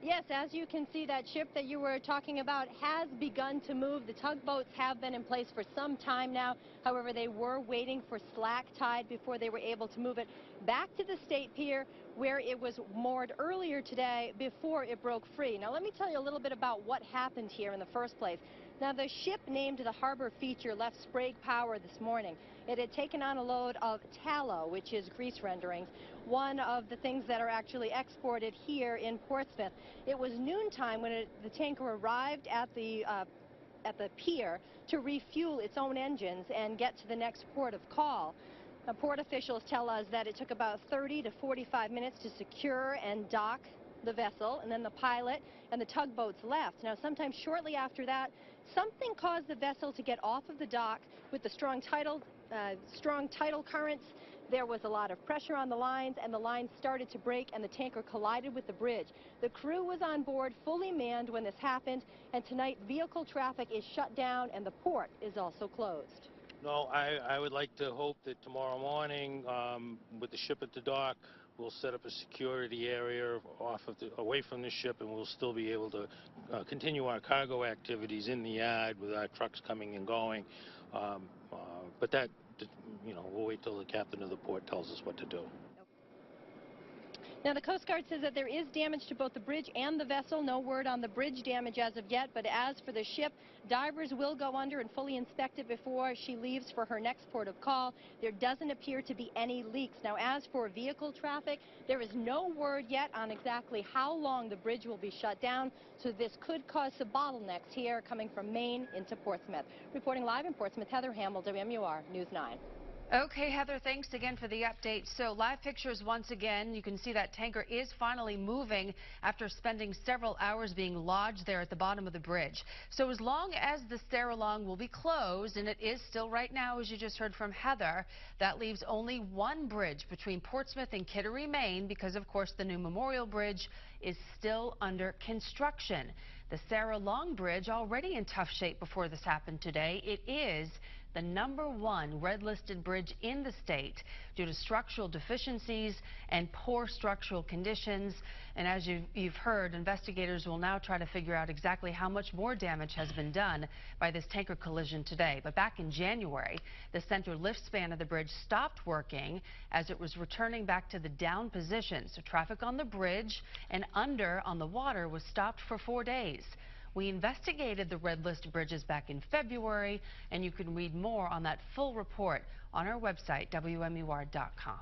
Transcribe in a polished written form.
Yes, as you can see, that ship that you were talking about has begun to move. The tugboats have been in place for some time now. However, they were waiting for slack tide before they were able to move it back to the State Pier, where it was moored earlier today before it broke free. Now, let me tell you a little bit about what happened here in the first place. Now, the ship named the Harbor Feature left Sprague Power this morning. It had taken on a load of tallow, which is grease renderings, one of the things that are actually exported here in Portsmouth. It was noontime when the tanker arrived at the pier to refuel its own engines and get to the next port of call. Now, port officials tell us that it took about 30 to 45 minutes to secure and dock the vessel, and then the pilot and the tugboats left. Now, sometime shortly after that, something caused the vessel to get off of the dock with the strong tidal currents. There was a lot of pressure on the lines, and the lines started to break, and the tanker collided with the bridge. The crew was on board, fully manned when this happened, and tonight vehicle traffic is shut down, and the port is also closed. No, I would like to hope that tomorrow morning, with the ship at the dock, we'll set up a security area away from the ship, and we'll still be able to continue our cargo activities in the yard with our trucks coming and going. But that, we'll wait till the captain of the port tells us what to do. Now, the Coast Guard says that there is damage to both the bridge and the vessel. No word on the bridge damage as of yet, but as for the ship, divers will go under and fully inspect it before she leaves for her next port of call. There doesn't appear to be any leaks. Now, as for vehicle traffic, there is no word yet on exactly how long the bridge will be shut down, so this could cause some bottlenecks here coming from Maine into Portsmouth. Reporting live in Portsmouth, Heather Hamill, WMUR News 9. Okay, Heather, thanks again for the update. So live pictures once again. You can see that tanker is finally moving after spending several hours being lodged there at the bottom of the bridge. So as long as the stair-along will be closed, and it is still right now, as you just heard from Heather, that leaves only one bridge between Portsmouth and Kittery, Maine, because, of course, the new Memorial Bridge is still under construction. The Sarah Long Bridge already in tough shape before this happened today. It is the #1 red-listed bridge in the state due to structural deficiencies and poor structural conditions. And as you've heard, investigators will now try to figure out exactly how much more damage has been done by this tanker collision today. But back in January, the center lift span of the bridge stopped working as it was returning back to the down position. So traffic on the bridge and under on the water was stopped for 4 days. We investigated the red list bridges back in February, and you can read more on that full report on our website, WMUR.com.